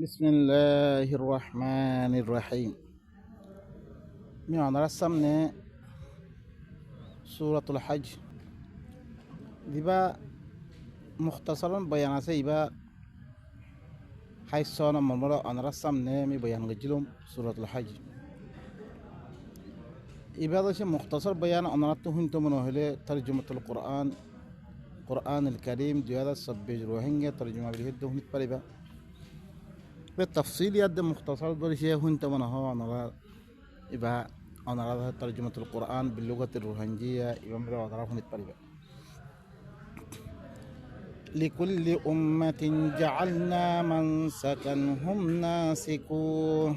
বিসমিল্লাহির রহমানির রহিম। আমি আপনার সামনে সূরাতুল হজ দিবা মুখতাসারান বয়ান আছে। ইবা 28 নম্বর আপনার সামনে আমি বয়ান করছিলাম সূরাতুল হজ। এবার হচ্ছে মুখতাসার বয়ান। আপনার তো শুনতে মনে হলে তরজমাতুল কোরআনুল কারীম 2026 রোহিঙ্গা তরজমা বিহিত শুনতে পারিবা। তফসিলিয়াত মুখতাসার দরিশে শুনতে মনে হয় আপনারা ইবা আপনারা তরজমাতুল কোরআন বিলুগাতির রোহিঙ্গিয়া ইবাম আপনারা শুনতে পারিবা। لكل أمة جعلنا منسكا هم ناسكوه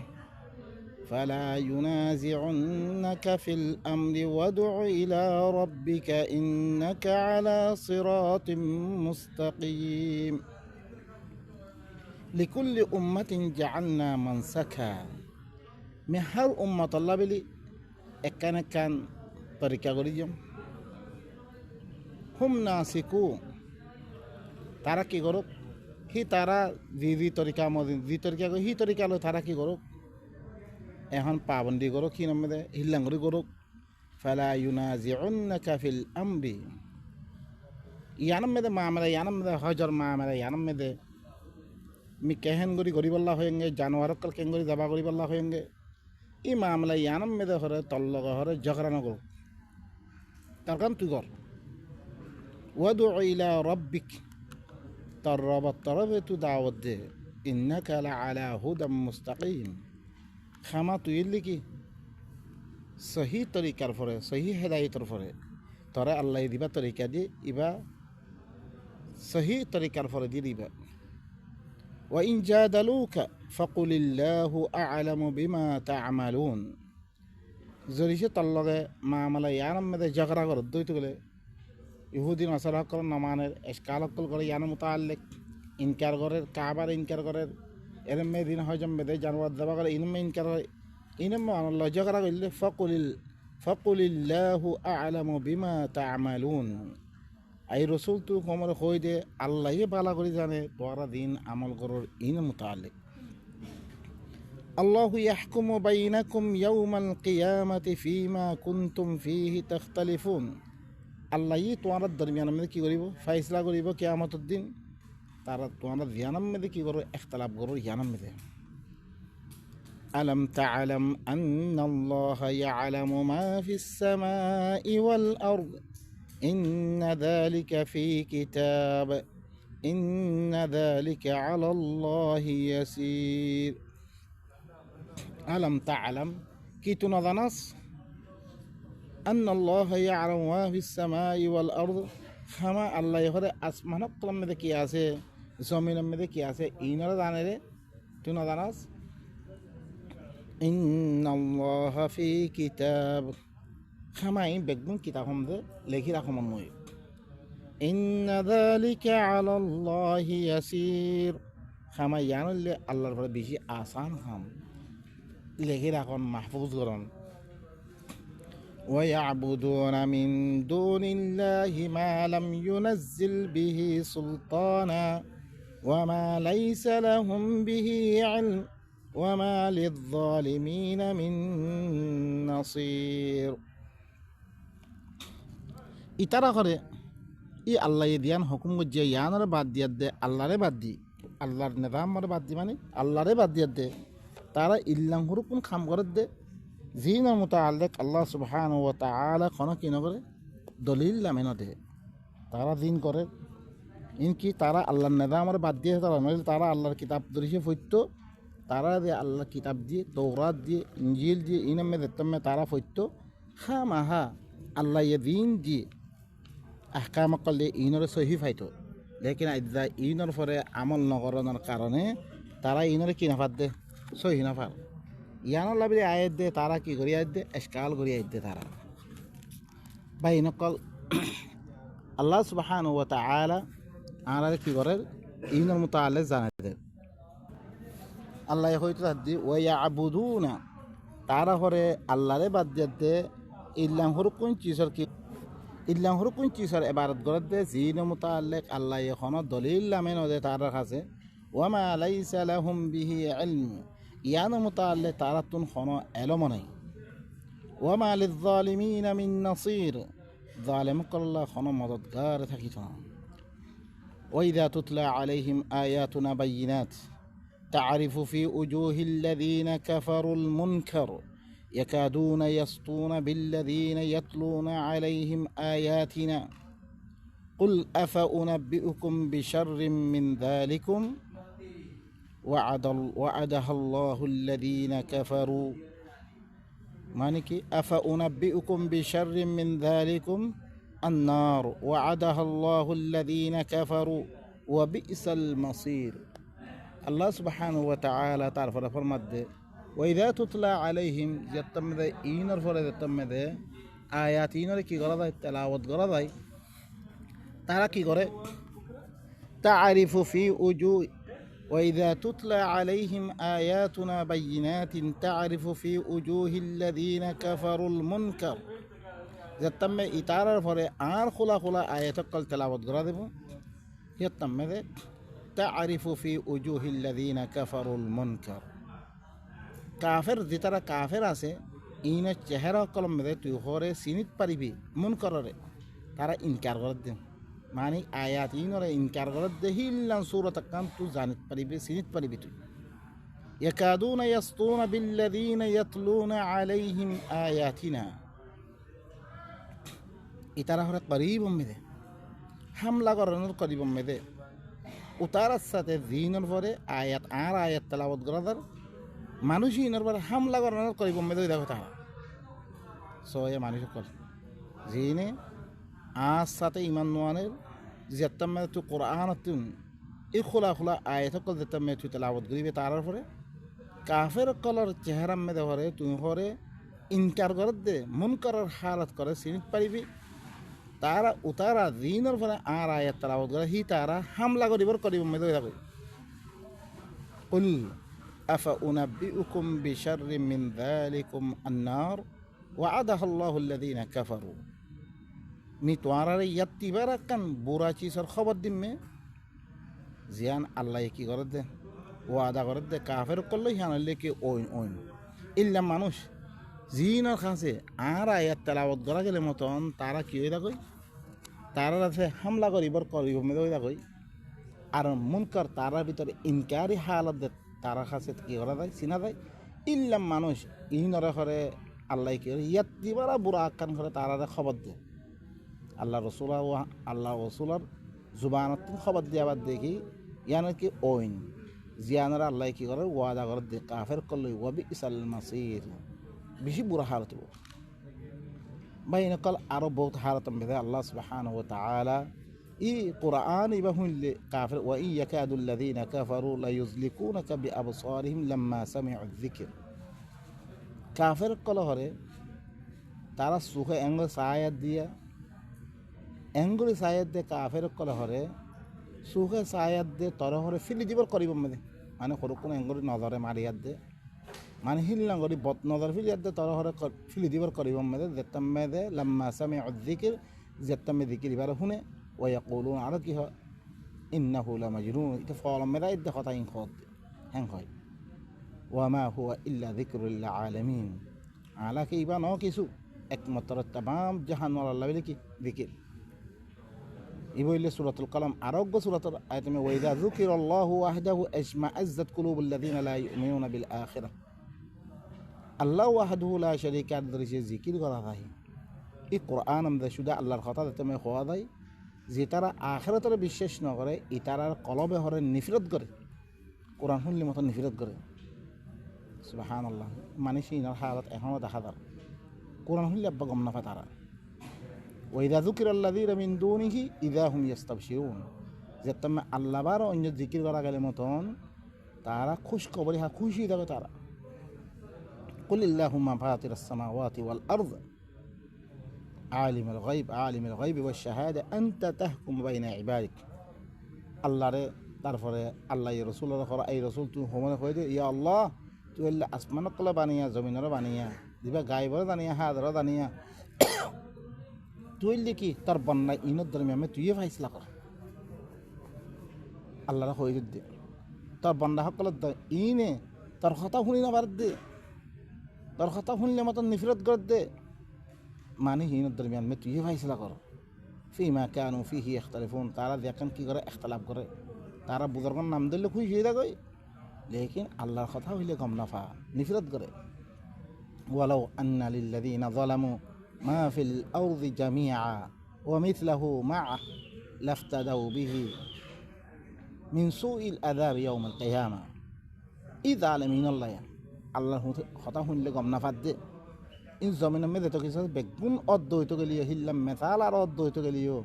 فلا ينازعنك في الأمر وادع إلى ربك إنك على صراط مستقيم لكل أمة جعلنا منسكا من هر أمة الله بلي كان طريقة غريجم هم ناسكوه তারা কি করুক হি তারা যি তরিকা মদিন যি তরিকা হি তরিকা লো তারা কি করুক এখন পাবন্দি করুক কি নামে হিল্লাঙ্গরি করুক ফালা ইউনাজিউন্নাকা ফিল আমরি ইয়ানাম মেদে মামলা ইয়ানাম মেদে হজর মামলা ইয়ানাম মেদে মি কেহেন গরি গরিবাল্লাহ হয়েঙ্গে জানোয়ারক কাল কেন গরি দাবা গরিবাল্লাহ হয়েঙ্গে ই মামলা ইয়ানাম মেদে হরে তল্লগ হরে ঝগড়া নগর তার কারণ তুই কর ওয়াদু ইলা রব্বিক তার রবার তরফে তু দাওয়াত দে ইন্নাকা লাআলা হুদাম মুস্তাকিম খামা তুই লিখি সহি তরিকার ফরে সহি হেদায়তর ফরে তরে আল্লাহ দিবা তরিকা দিয়ে ইবা সহি তরিকার ফরে দিয়ে দিবা ওয়া ইন জাদালুকা ফাকুলিল্লাহু আ'লামু বিমা তা'মালুন জরিসে তল্লগে মামলা ইয়ানাম মেদে ঝগড়া কর দইতে গেলে ইহুদিন আসার হক করেন নমানের এসকাল হকল করে ইয়ান মোতাল্লেক ইনকার করের কাবার ইনকার করের এরম মে দিন হজম মেদে জানোয়ার দাবা করে ইনমে ইনকার হয় ইনম লজ্জা করা করলে ফকুলিল্লাহু আ'লামু বিমা তা'মালুন আই রসুল তু কমর হই দে আল্লাহ বালা করে জানে তোরা দিন আমল করর ইন মোতাল্লেক আল্লাহু ইয়াহকুমু বাইনাকুম ইয়াউমাল কিয়ামাতি ফীমা কুনতুম ফীহি তাখতালিফুন আল্লাহ তোমার দরমিয়ানের মধ্যে কী করিব ফাইসলা করিব কিয়ামতের দিন তারা তোমার জ্ঞানের মধ্যে কী করো ইখতিলাফ করো জ্ঞানের মধ্যে আলম তা'লাম আন্নাল্লাহা ইয়া'লামু মা ফিস সামাই ওয়াল আরদ ইন্না যালিকা ফি কিতাব ইন্না যালিকা আলাল্লাহি ইয়াসির আলম তা'লাম কি তুই না জানাস أن الله يعلم ما في السماء والأرض خما الله يخرج أسمانك كلام مذ كياسه زمين مذ كياسه إينرا دانره تونا داناس إن الله في كتاب خما إن بقدم كتابهم ذا لكي رقم النوي إن ذلك على الله يسير خما يعني اللي الله رب بيجي آسان خم لكي رقم محفوظ قرن ويعبدون من دون الله ما لم ينزل به سلطانا وما ليس لهم به علم وما للظالمين من نصير ইতারা করে ই আল্লাহ দিয়ান হুকুম যে ইয়ানরে বাদ দিয়া দে আল্লাহরে বাদ দি আল্লাহর নিজামরে বাদ দি মানে আল্লাহরে বাদ দিয়া দে তারা ইল্লাং হুকুম খাম করে দে জিনা মুতাআল্লিক আল্লাহ সুবহানাহু ওয়া তাআলা কোনো কি নগরে দলিল লামে না দে তারা দিন করে ইনকি তারা আল্লাহর নিজামরে বাদ দিয়ে তারা নইলে তারা আল্লাহর কিতাব দরিশে ফইতো তারা যে আল্লাহর কিতাব দিয়ে তৌরাত দিয়ে ইনজিল দিয়ে ইনমে দেতমে তারা ফইতো খামাহা আল্লাহ ইয়ে দিন দিয়ে আহকাম করলে ইনরে সহি ফাইতো লেকিন আইদা ইনর পরে আমল নগরণের কারণে তারা ইনরে কি নাফাত দে সহি নাফার ইয়ানোর লাবিলে আয়াত দে তারা কি করি আয়াত দে এসকাল করি আয়াত দে তারা ভাই নকল আল্লাহ সুবহানাহু ওয়া তাআলা আর কি করে ইনর মুতাআল্লিক জানাই দে আল্লাহ হয়তো দি ওয়া ইয়াবুদুনা তারা হরে আল্লাহরে বাদ দে ইল্লাহ হুকুম চিসর কি ইল্লাহ হুকুম চিসর ইবাদত করে দে জিন মুতাআল্লিক আল্লাহ এখন দলিল লামে নদে তার কাছে ওয়ামা লাইসা লাহুম বিহি ইলম ইয়ান মুতাআল্লে তারাতুন খনো এলম নাই ওয়ামা লিয-যালিমিনা মিন নাসির জালেম কল্লা খনো মদদগার থাকিত না ওয়াইদা তুতলা আলাইহিম আয়াতুনা বাইয়িনাত تعرف في وجوه الذين كفروا المنكر يكادون يسطون بالذين يتلون عليهم آياتنا قل أفأنبئكم بشر من ذلكم وعدها الله الذين كفروا مانك أفأنبئكم بشر من ذلكم النار وعدها الله الذين كفروا وبئس المصير الله سبحانه وتعالى تعرف فرمد وإذا تتلى عليهم يتمد إينر فرد يتمد آيات إينر كي غرضاي تلاوت غرضاي তারা কি করে تعرف في وجوه وإذا تتلى عليهم آياتنا بينات تعرف في وجوه الذين كفروا المنكر যতম ইতারার পরে আর খোলা খোলা আয়াত কল তেলাওয়াত করা দেব যতম تعرف في وجوه الذين كفروا المنكر কাফের যেতারা কাফের আছে ইন চেহারা কলম মে তুই হরে সিনিত পারিবি মুনকাররে তারা ইনকার করে দেন মানে আয়াত ইনরে ইনকার করে দেহিল্লান সূরাত কাম তু জানিত পারিবি সিনিত পারিবি তুই ইয়াকাদুনা ইয়াসতুনা বিল্লাযিনা ইয়াতলুনা আলাইহিম আয়াতিনা ইতারা হরে করিব মেদে হামলা করানোর করিব মেদে উতারার সাথে দিনের পরে আয়াত আর আয়াত তেলাওয়াত করার মানুষই ইনের পরে হামলা করানোর করিব মেদে দেখো তারা সয়ে মানুষ কর জিনে আজ সাথে ইমান নোয়ানের যেতাম তু কোরআন তুন এই খোলা খোলা আয়াত কল যেতাম তুই তেলাওয়াত করিবে তারার পরে কাফের কলর চেহারা মেদে হরে তুই হরে ইনকার করে দে মন করার হালত করে চিনিত পারিবি তারা উতারা দিনের পরে আর আয়াত তেলাওয়াত করে হি তারা হামলা করিবার করিব মেদে যাবে কুল আফাউনাব্বিউকুম বিশাররিম মিন যালিকুম আন-নার ওয়া'আদাহা আল্লাহু আল্লাযীনা কাফারু নি তোয়ারারে ইয়াত্তিবার কান বুড়া চিজর খবর দিমে জিয়ান আল্লাহ কি করে দে ওয়াদা করে দে কাফের করলে হিয়ানলে কি ওইন ওইন ইল্লা মানুষ জিনের কাছে আর আয়াত তেলাওয়াত করা গেলে মতন তারা কি হয়ে থাকই তারা আছে হামলা করিবার করিব মেদে হয়ে থাকই আর মুনকার তারার ভিতরে ইনকারি হালত দে তারা কাছে কি করা যায় চিনা যায় ইল্লা মানুষ ইনরে করে আল্লাহ কি ইয়াত্তিবার বুড়া কান করে তারারে খবর দে আল্লাহ রসুলার জুবানত খবর দিয়াবার দেখি ইয়ান কি ওইন জিয়ানরা আল্লাহ কি করে ওয়াদা করে দে কাফের করলে ওয়াবি ইসাল মাসির বেশি বুড়া হালত হব বাইন কল আরো বহুত হালত বেঁধে আল্লাহ সুবহানাহু ওয়া তাআলা ই কুরআন ইবা হুনলে কাফের ওয়া ইয়াকাদুল্লাযীনা কাফারু লা ইউযলিকুনাকা বিআবসারিহিম লাম্মা সামি'ু যিকর কাফের কল হরে তারা সুখে অঙ্গ সায়াত দিয়া এঙ্গুলি সায়াত দে কাফের কলে হরে সুখে সায়াত দে তর হরে ফিলি দিবার করিব মেদে মানে সরু কোনো এঙ্গুলি নজরে মারিয়াত দে মানে হিল্লাঙ্গরি বদ নজর ফিলিয়াত দে তর হরে ফিলি দিবার করিব মেদে যেতাম মেদে লাম্মা সামি'ু যিকর যেতাম মে যিকির এবারে শুনে ওয়া ইয়াকুলুন আর কি হয় ইন্নাহু লামাজনুন এটা ফলম মেদা ইদ্দে কথা ইন খদ হ্যাং হয় ওয়া মা হুয়া ইল্লা যিকরুল লিল আলামিন আলা কি ইবা ন কিছু একমাত্র তামাম জাহান আল্লাহ বলে কি যিকির ইবইলে সূরাতুল কলম আরোগ্য সূরাতুল আয়াতে ওয়াইদা যুকিরাল্লাহু ওয়াহদাহু আজমাআজ্জাত কুলুবুল্লাযীনা লা ইউমিনুনা বিল আখিরাহ আল্লাহ ওয়াহদাহু লা শারীকা লাহু জিকির করা হয় এই কোরআন আমদে শুধু আল্লাহর কথা তুমি হওয়া যায় যে তারা আখিরাতের বিশ্বাস না করে ই তারার কলবে হরে নিফরত করে কোরআন শুনলে মতো নিফরত করে সুবহানাল্লাহ মানুষ ইনার হালত এখনও দেখা যায় কোরআন শুনলে আব্বা গম না পায় তারা ওয়াইদা যুকিরাল্লাযীনা মিন দুনিহি ইযা হুম ইস্তাবশিরুন যেতমে আল্লাহর অন্য জিকির করা গেলে মতন তারা খুশখবরি খুশি থাকে তারা কুলিল্লাহুম্মা ফাতিরাস সামাওয়াতি ওয়াল আরদ আলিমুল গায়ব ওয়াশ শাহাদা আনতা তাহকুম বাইনা ইবাদিক আল্লাহরে তারপরে আল্লাহ রাসূলের করা এই রাসূল তুই হোমনে কই দে ইয়া আল্লাহ তুই আসমান কলা বানিয়া জমিনরে বানিয়া দিবা গায়বরে বানিয়া হাদরে বানিয়া তুই লিখি তার বন্যা ইনত ধর্মে আমি তুই ফাইসলা কর আল্লাহরা হয়ে দে তোর বন্ধা সকল ইনে তোর কথা শুনি নাবার দে, তোর কথা শুনলে মতন নিফরত কর দে। মানে হিনের দরমিয়ান মে তুই ফাইসলা কর ফিমা কেন ফিহি এখতালিফুন, তারা দেখেন কি করে এখতালাফ করে, তারা বুজুর্গের নাম দিলে খুশি হয়ে থাকই, লেকিন আল্লাহর কথা হইলে গম নাফা নিফরত করে। ওয়ালাউ আন্না লিল্লাযীনা যালামু মা ফিল আরদি জামিআ ওয়া মিথলাহু মা'আ লাফতাদাউ বিহি মিন সুইল আযাব ইয়াউমিল কিয়ামা। ই জালিমিন আল্লাহ, আল্লাহর কথা শুনলে গম নাফাত দে ইন জমিনের মেয়ে তো কিছু বেগুন অর্ধ হইতে গেলিও হিল্লাম মেথাল আর অর্ধ হইতে গেলিও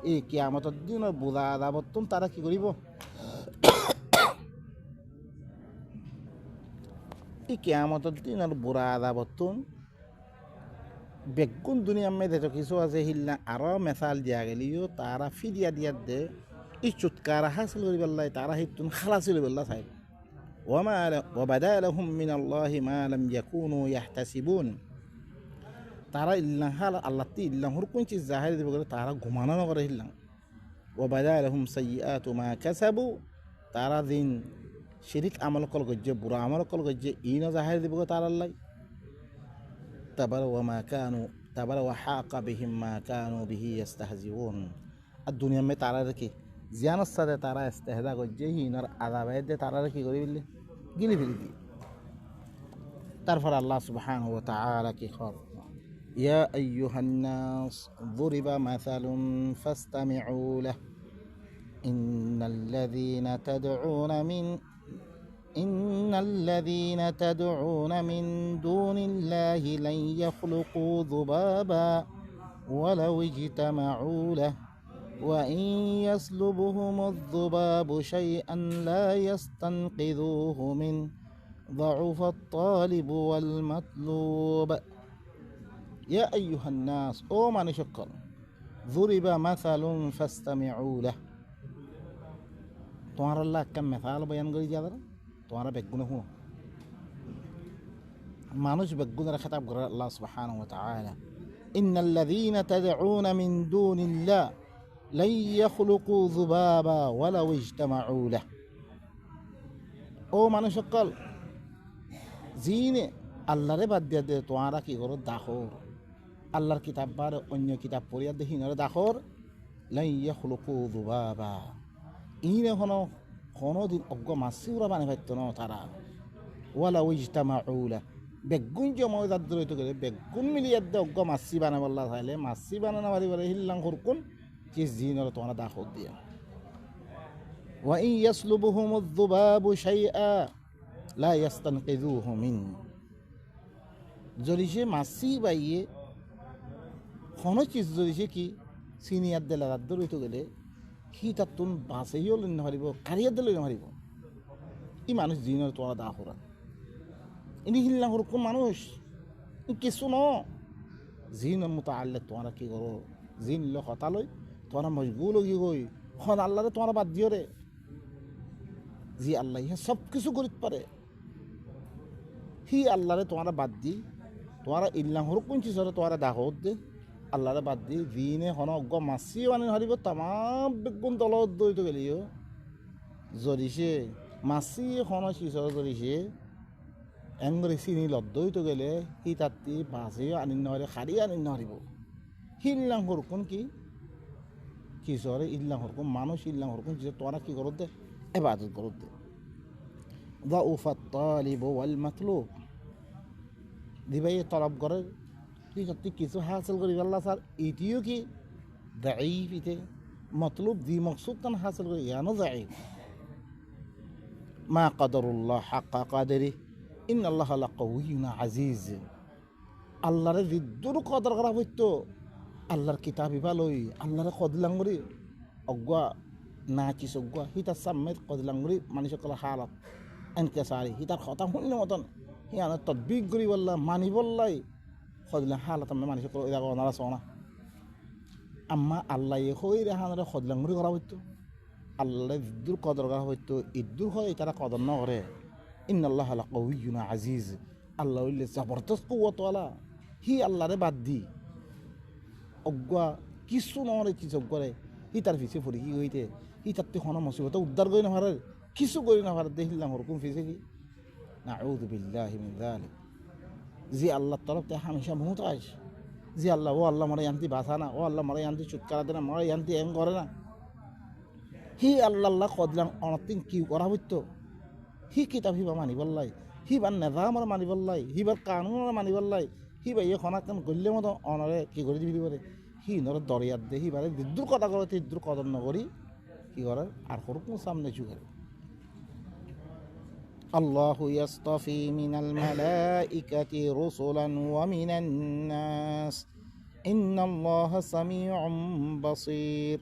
এই কিয়ামতের দিন বোঝা আদাবর্তন তারা কি করিব, এই কিয়ামতের দিন আর বুড়া আদাবর্তন বেগুন দুনিয়ার মেয়ে তো কিছু আছে হিল্লা আরও মেথাল দিয়া গেলিও তারা ফিরিয়া দিয়া দে এই চুটকারা হাসিল করি পেলাই তারা হিতুন খালাসি পেলা চাই। ওয়াবাদা লাহুম মিনাল্লাহি মা লাম ইয়াকুনু ইয়াহতাসিবুন, তারা ইল্লাহ আল্লাহ ইল্লাহর কোন চিজ জাহির দিব করে তারা ঘুমানো না করে হিল্লাম। ওয়াবাদা লাহুম সাইয়্যাতু মা কাসাবু, তারা দিন শিরিক আমল কল গজ্জে বুড়া আমল কল গজ্জে ইন জাহির দিব তার আল্লাহ। তাবারা ওয়া হাকা বিহিম মা কানু বিহি ইস্তাহজিউন, আর দুনিয়া মে তারা কি জিয়ানোর সাথে তারা ইস্তেহজা গজ্জে হিনর আযাবে দে তারা কি করি বললে গিলি ফেলি দি। তারপর আল্লাহ সুবহানাহু ওয়া তাআলা কি খর ইয়া আইয়ুহান নাস যুরিবা মাসালুন ফাসতামিউ লাহু ইন্নাল্লাযীনা তাদউনা মিন দুনিল্লাহি লান ইয়াখলুকু যুবাবা ওয়ালাউ ইজতামাউ লাহু ওয়া ইন ইয়াসলুবহুমুয-যুবাবু শাইআন লা ইয়াস্তানকিযুহু মিন ضعف الطالب والمطلوب। يا أيها الناس أو ما نشكر ضرب مثل فاستمعوا له، তোমার আল্লাহ একটা মেথাল বয়ান করে দিয়া দাঁড়া তোমারা বেগুনে হুনো মানুষ বেগুনের খেতাব করে আল্লাহ সুবহানাহু ওয়া তাআলা ইন্নাল্লাযীনা তাদউনা মিন দুনিল্লাহ লা ইয়াখলুকু যুবাবা ওয়ালাউ ইজতামাউ লাহু। ও মানুষ সকল জিনে আল্লাহরে বাদ দিয়া দে তোমরা কি করো দাখর আল্লাহর কিতাব বার অন্য কিতাব পড়িয়া দেখি নরে দাখর লা ইয়াখলুকু যুবাবা, ইনে কোনো দিন অজ্ঞ মাসি উড়া বানে পাইতো না তারা। ওয়ালা ইজতামাউ লাহু, বেগুন জমা দাদ্র হইতে গেলে বেগুন মিলিয়ে দে অজ্ঞ মাসি বানাবে আল্লাহ চাইলে মাসি বানানো পারি পারে হিল্লাং হরকুন কি জিনরে তোমরা দাখর দিয়া। ওয়া ইন ইয়াসলুবহুমুয-যুবাবু শাইআ লা ইয়াস্তানকিযুহু মিন, যদি সে মাসি বাইয়ে কোনো চিজ যদি সে কি সিনিয়ার দিলে রাদ্দ রইতে গেলে সি তার তুন বাঁচেও লই নারিব কারিয়ার দিলে নারিব। ই মানুষ জিনের তোরা দা করা ইনি হিল্লা কোন মানুষ কিছু ন জিনের মতো আল্লে তোমরা কি করো জিন ল হতা লই তোমরা মজগুল কি কই খন আল্লাহরে তোমরা বাদ দিও রে, জি আল্লাহ ইহা সব কিছু করিতে পারে হি আল্লাহরে তোমরা বাদ দি তোমরা ইল্লাহ কোন চিজ তোমরা দাহ দে আল্লাহরে বাদ দি জিনে হন অজ্ঞ মাছি মানে হারিব তামাম বেগুন তলত দইতে গেলিও যদি সে মাছি হন চিজর যদি সে এংরে চিনি লদ্দইতে গেলে সি তাতি বাঁচিও আনি নহারে খারি আনি নহারিব। ইল্লাহ কোন কি কিসরে ইল্লাহ কোন মানুষ ইল্লাহ কোন চিজ তোমরা কি করো দে ইবাদত করো দে। ضعف الطالب والمطلوب, দিবাই তলব করে তুই তুই কিছু হাসিল করি আল্লাহ স্যার এটিও কি দাঈফ ইতে মতলুব দি মকসুদ তান হাসিল করি ইয়ানো দাঈফ। মা কদরুল্লাহ হাক্কা কাদেরি ইন্নাল্লাহা লাকাউইয়্যুন আজিজ, আল্লাহরে জিদ্দুর কদর করা হইতো আল্লাহর কিতাব ইবালই আল্লাহরে কদলাঙ্গরি অজ্ঞা নাচিস অজ্ঞা হিতার সামনে কদলাঙ্গরি মানুষের হালত এনকে সারি হিতার কথা শুনি মতন হিয়ান তদবিক করি বললা মানি বললাই সদলা হালত আমি মানুষের ওনারা সোনা আম্মা আল্লাহ হই রেহানরে সদলাঙ্গরি করা হইতো আল্লাহ ইদ্দুর কদর করা হইতো ইদ্দুর হয় তারা কদর ন করে। ইন্নাল্লাহা লাকাউইয়্যুন আজিজ, আল্লাহ হইলে জবরদস্ত কুওয়াতওয়ালা হি আল্লাহরে বাদ দি অজ্ঞা কিছু নরে কি চব করে হি তার পিছিয়ে পড়ি কি হইতে হি তার তো কোনো মুসিবত উদ্ধার করি না পারে কিছু করি না পারে দেখিলাম ওরকম ফিসে কি নাউযু বিল্লাহি মিন যালিক জি আল্লাহর তরফ থেকে হামেশা মুহতাজ জি আল্লাহ ও আল্লাহ মরে ইয়ান্তি বাসা না ও আল্লাহ মরে ইয়ান্তি চুটকারা দে না মরে ইয়ান্তি এম করে না হি আল্লাহ কদলাম অনতিন কি করা হইতো হি কিতাব হিবা মানি বললাই হিবার নেজামর মানি বললাই হিবার কানুনের মানি বললাই হিবা ইয়ে খনাকান গল্লে মতো অনরে কি করে দিবি বলে হি নর দরিয়ার দে হিবারে দিদ্দুর কথা করে তিদ্দুর কদর নকরি কি করে আর হরকুম সামনে চুকে আল্লাহু ইয়াসতাফি মিনাল মালাইকাতি রুসুলান ওয়া মিনান নাস ইন্নাল্লাহা সামিউম বাসীর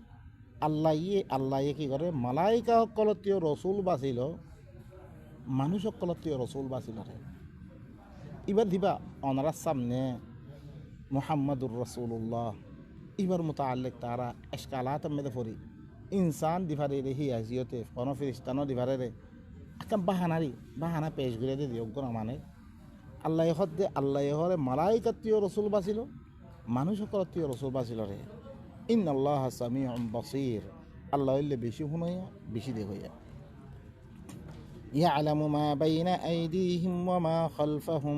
আল্লাহ কি করে মালাইকা সকলতীয় রসুল বাছিল মানুষ সকলতীয় রসুল বাছিল রে এবার দিবা অনারার সামনে মুহাম্মাদুর রাসূলুল্লাহ এবার মোতাল্লিক তারা এসকালাত মেদে ফরি ইনসান দিভারে রে হি আজিয়তে কোন ফিরিস্তানো দিভারে রে একটা বাহানা পেশ করে দিয়ে দিয়োগ্য না মানে আল্লাহ হরে মালাইকাতীয় রসুল বাছিল মানুষ সকলতীয় রসুল বাছিল রে ইন্নাল্লাহা সামিউম বাসীর আল্লাহ হইলে বেশি শুনাইয়া বেশি দেখাইয়া ইয়ালামু মা বাইনা আইদিহিম ওয়া মা খালফাহুম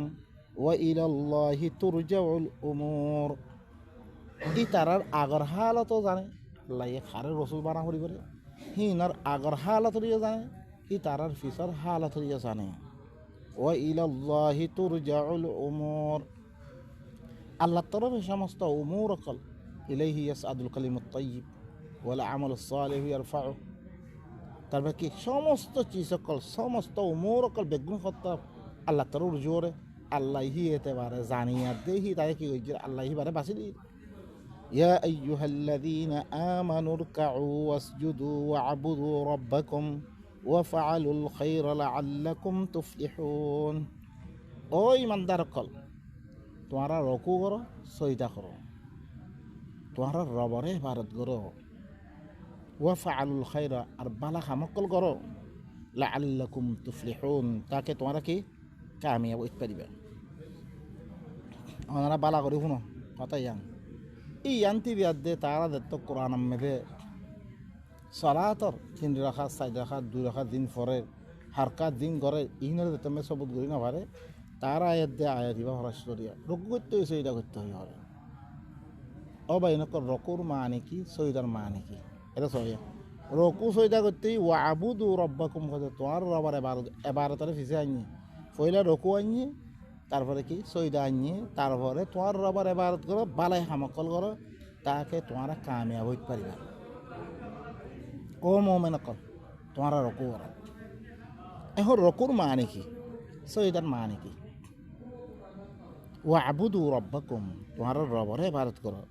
ওয়া ইলাল্লাহি তুরজাউল উমুর ই তারার আগর হালত জানে আল্লাহ খারে রসুল বানা করি করে হিনার আগর হালত জানে ই তারার ফিসার হালত জানে ওয়া ইলাল্লাহি তুরজাউল উমুর আল্লাহ তরফে সমস্ত উমুর অকল ইলাইহি ইয়াসআদুল কালিমুত তাইয়্যিব ওয়াল আমালুস সালিহু ইয়ারফাউ তারপরে কি সমস্ত চিজ সকল সমস্ত উমুর অকল বেগুন হত্যা আল্লাহ তরফ জোরে আল্লাহি এতে পারে জানিয়া দেহি তাই কি হইছে আল্লাহি বারে বাসি দি ইয়া আইয়ুহাল্লাযীনা আমানু রকাউ ওয়াসজুদু ওয়া'বুদু রাব্বাকুম ওয়াফআলুল খায়রা লাআল্লাকুম তুফলিহুন ও ইমানদার অকল তোমরা রকু করো সজদা করো তোমরা রবরে ইবাদত করো ওয়াফআলুল খায়রা আর বালা কামকল করো লাআল্লাকুম তুফলিহুন তাকে তোমরা কি কামিয়াব হইতে পারিবে ওনারা বালা করে শুনো কথা এই ইয়ান্তি বিয়াদ দে তারা দত্ত কোরআন মেদে সলাতর 3 রাকাত 4 রাকাত 2 রাকাত দিন পরে হারকাত দিন করে ইনরে দত্ত মে সবুত গরি না পারে তারা আয়াত দে আয়াত দিবা হরাশরিয়া রকু করতে হইছে এটা করতে হয় ও ভাই নকর রকুর মানে কি সৈদার মানে কি এটা সহিয়া রকু সৈদা করতেই ওয়াবুদু রাব্বাকুম কথা তোমার রবার এবারতারে ফিসে আনি পয়লা রকু আনি তারপরে কি সৈদা আনি তারপরে তোমার রবার এবারত করো বালাই হামকল করো তাকে তোমার কামিয়াব হইতে পারিবা ও মোমেন কল তোমার রকু করা এখন রকুর মানে কি সৈদার মানে কি ওয়াবুদু রাব্বাকুম তোমার রবরে এবারত করো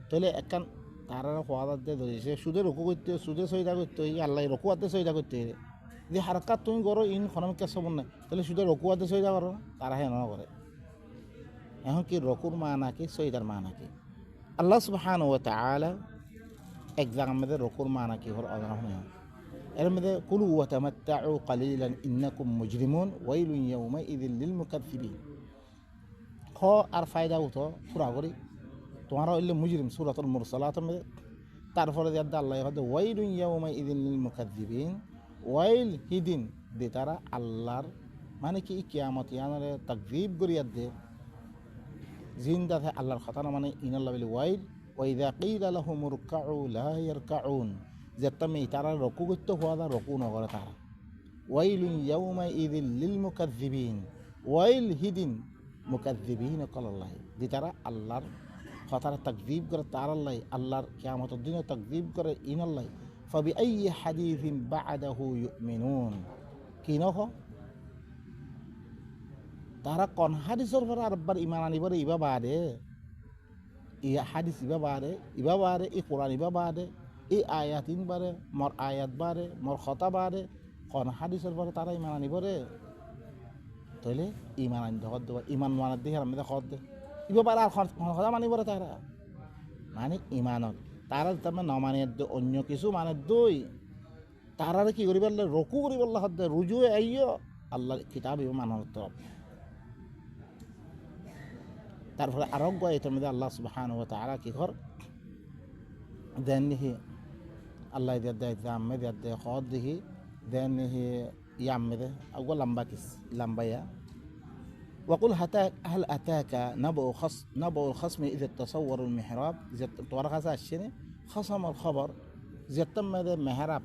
তাহলে একখান তারা খোয়াদার দিয়ে ধরেছে সুদে রকু করতে সুদে সৈদা করতে আল্লাহ রকুয়াতে সৈদা করতে যে হারকাত তুমি করো ইন খনমিক সবর নাই তাহলে সুদে রকুয়াতে সৈদা করো তারা হেন করে এখন কি রকুর মা নাকি সৈদার মা নাকি আল্লাহ সুবহানাহু ওয়া তাআলা এক জায়গার মধ্যে রকুর মা নাকি হর অজানা হয় এর মধ্যে কুলু ওয়া তামাত্তাউ কালিলান ইন্নাকুম মুজরিমুন ওয়াইলুন ইয়াউমাইযিল লিল মুকাথথিবিন খ আর ফায়দা উঠো পুরা করি তোমারা হইলে মুজরিম সূরাতুল মুরসালাতের মধ্যে তারপরে যে আল্লাহ হয়তো ওয়াইলুন ইয়াউমাইযিল লিল মুকাথথিবিন ওয়াইল হিদিন দে তারা আল্লাহর মানে কি কিয়ামত ইয়ানরে তাকযীব করিয়া দে জিন্দা থাকে আল্লাহর কথা না মানে ইনাল্লাহ বলি ওয়াইল ওয়াইদা কিলা লাহুম রুকউ লা ইয়ারকাউন যেতমে তারা রকু করতে হওয়া রকু নগরে তারা ওয়াইলুন ইয়াউমাইযিল লিল মুকাথথিবিন ওয়াইল হিদিন মুকাথথিবিন কলাল্লাহ দি তারা আল্লাহর কথার তাকযীব করে তার আল্লাহর কিয়ামতের দিনে তাকযীব করে ইনাল্লাহ ফাবিআইয়ি হাদিসিন বা'দাহু ইউমিনুন কি নহ তারা কোন হাদিসের পর আরবার ঈমান আনিবরে ইবা বাদে ই হাদিস ইবা বাদে ই কোরআন ইবা বাদে ই আয়াতিন বারে মোর আয়াত বারে মোর কথা বারে কোন হাদিসের পর তারা ঈমান আনিবরে তাইলে ঈমান আনি ধর দেব ঈমান মানাত দিয়ে আমি দেখত দে ইবা বারে আর কথা মানিবরে তারা মানে ঈমানত তারা তার নমানিয়ে অন্য কিছু মানে দই তারা কি করি পারলে রকু করি বললে হদ রুজু আইয় আল্লাহর কিতাব ইবা মানার তরফ তারপরে আরোগ্য এটার মধ্যে আল্লাহ সুবহানাহু ওয়া তাআলা কি কর দেন দেখি আল্লাহ দিয়ে দেয় জামে দিয়ে দেয় খদ দেখি then he yammede agwa lamba kis lamba ya وقل هل أتاك نبأ الخصم إذا تصوروا المحراب إذا تورق هذا الشيء خصم الخبر إذا تم هذا محراب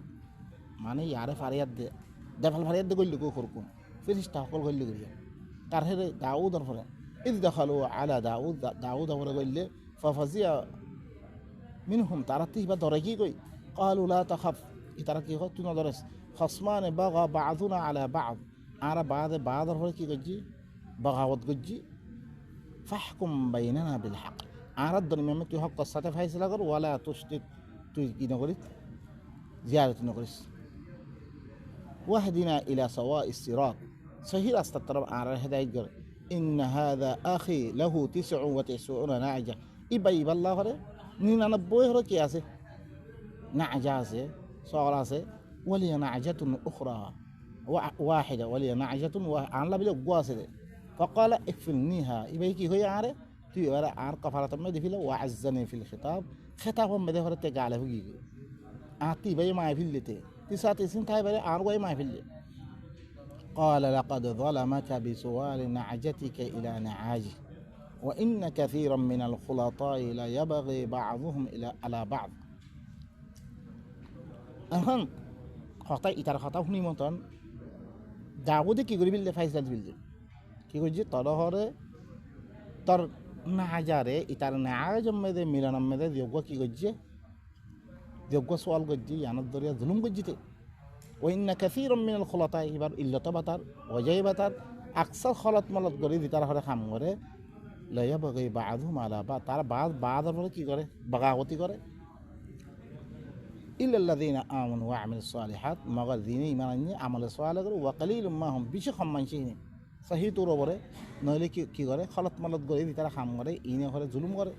মানে ইয়ারে ফারিয়াদ দে দেফাল ফারিয়াদ দে গল্লি কো খরকুম ফিরিস্তা হকল গল্লি করিয়া তারহেরে দাউদ আর ফরে ইদ দখালু আলা দাউদ আমরে গল্লি ফাফাজিয়া মিনহুম তারাতি বা ধরে কি কই قالوا لا تخف ইতারা কি কয় তুই না ধরেস খসমান বাগা বাযুনা আলা বা'দ আর বাদ আর ফরে কি কইজি বাগাওয়াত গজ্জি ফাহকুম বাইনানা বিল হক আর দরমিয়ানে তুই হক সাথে ফাইসলা কর ওয়ালা তুশদিদ তুই কি না করিস জিয়ারত না করিস واهدنا إلى سواء الصراط صحيح استطرب على هداية قر إن هذا أخي له 99 نعجة إبا الله هره نينا نبوه هره كياسه نعجة سه صغرى سه ولي نعجة أخرى واحدة ولي نعجة عن لا بلو قواسه فقال اكفلنيها إبا يكي هو عاره تي ورا عار قفرة ما دفيله وعزني في الخطاب خطابهم بده هره تقاله هجي أعطي بيا ما يفيلته تسعة سنين تاي بري أروي ما في اللي قال لقد ظلمك بسؤال نعجتك إلى نعاجه وإن كثيرا من الخلطاء لا يبغي بعضهم إلى على بعض أهم خطأ إتر خطأ هني مطن داود كي يقول بالله فايز بالله كي يقول جي طلعه تر نعجاره إتر نعاج مده ميلان مده يوقع كي يقول جي يبقى سؤال قدي يعني الدنيا ظلم قديته وإن كثير من الخلطاء يبر إلا تبتر وجيبتر أكثر خلط ملط قريب ترى هذا خمره لا يبغي بعضهم على بعض ترى بعض الرجال كي قره بغاوتي قره إلا الذين آمنوا وعملوا الصالحات مغذين إيمانية عمل الصالح وقليل ما هم بيش خمان شيء صحيح تورو بره نقول كي قره خلط ملط قريب ترى خمره إني هذا ظلم قره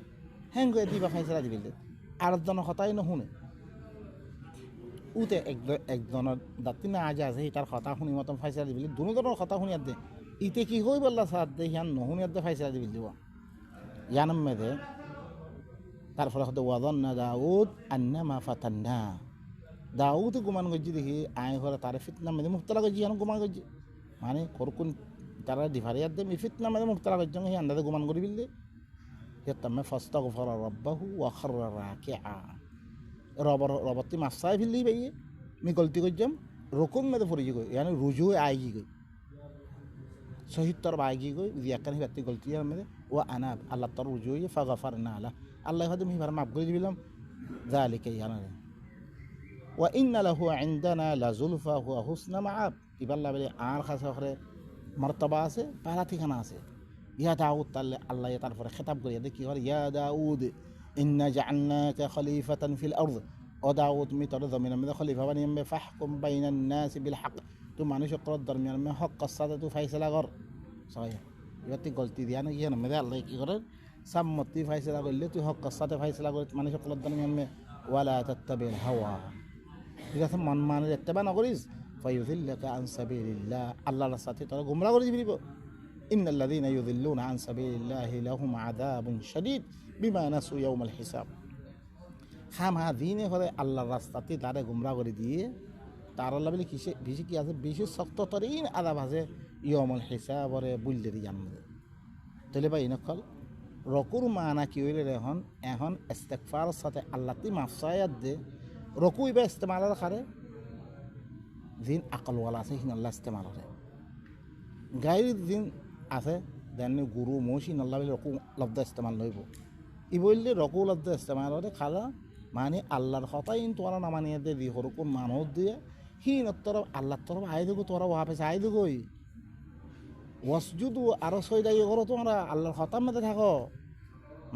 هنگو يدي بخيسرة دي بيلد أردنا خطأي نهونه উতে একজনের দাঁতি না আজ আছে তার কথা শুনি মতন ফাইসলা দিবি দুজনের কথা শুনি আদে ইতে কি হই বললা সাদ দে ইয়ান নহুনি আদে ফাইসলা দিবি দিব ইয়ানম মেদে তারপরে হতে ওয়াদন্না দাউদ আন্নামা ফাতান্না দাউদ গুমান গজি দেখি আই ঘরে তার ফিতনা মেদে মুক্তলা গজি ইয়ান গুমান গজি মানে করকুন তারা ডিফারিয়াত দে ফিতনা মেদে মুক্তলা গজি হি আন্দাদে গুমান করি বিললে ইয়াতামে ফাস্তাগফারা রাব্বাহু ওয়া খাররা রাকিআ রবতি মাসাই ফেললি ভাইয়ে আমি গলতি করছাম রকম মেদে পড়ে গই ইয়ানি রুজু আইগি গই শহীদ তোর আইগি গই ইয়াকানি বাতি গলতি মেদে ও আনা আল্লাহ তোর রুজু ফাগাফারনা আলা আল্লাহ হদে মি ভার মাফ করে দিলাম যালিকা ইয়ানা ওয়া ইন্না লাহু ইনদানা লা যুলফা ওয়া হুসনা মাআব ইবাল্লাহ বলে আর খাসা করে মর্তবা আছে পারা ঠিকানা আছে ইয়া দাউদ তাআলা আল্লাহ তারপরে খেতাব করে দেখি আর ইয়া দাউদ إنا جعلناك خليفة في الأرض وداود ميتر ضمن من خليفة بني فاحكم بين الناس بالحق ثم نشق قرد درميان من حق الصلاة فيصل غر صحيح يبتي قلتي ديانا يانا ماذا الله يقرر سمتي فيصل غر اللي حق الصلاة فيصل غر ما نشق قرد درميان ولا تتبع الهوى إذا ثم من يتبع نغريز فيذلك عن سبيل الله الله لا ساتي ترى غمرا غريز بيبو إن الذين يذلون عن سبيل الله لهم عذاب شديد বিমা নাসু ইয়াউমাল হিসাব খামা দিনে হলে আল্লাহর রাস্তাতে তারে গুমরা করে দিয়ে তার আল্লাহ বলে কিসে বেশি কি আছে বেশি শক্ত তরিন আদাব আছে ইয়াউমাল হিসাবরে বুললে দি জানবে তাহলে ভাই নকল রকুর মানা কি হইলে এখন ইস্তেগফারের সাথে আল্লাহতে মাফসায়াত দে রকু ইবা ইস্তেমাল করে দিন আকল ওয়ালা আছে হিন আল্লাহ ইস্তেমাল করে গায়র দিন আছে দেন গুরু মোশিন আল্লাহ বলে রকু লফজ ইস্তেমাল নইব ই বললে রকু লফজ ইস্তেমাল করে খালা মানে আল্লাহর কথা ইন তোরা না মানিয়ে দে দি হরকুন মানুষ দিয়ে হিন তরফ আল্লাহর তরফ আই দেগো তোরা ওয়াপে আই দেগোই ওয়াসজুদু আরো সইদাই করো তোমরা আল্লাহর কথা মধ্যে থাকো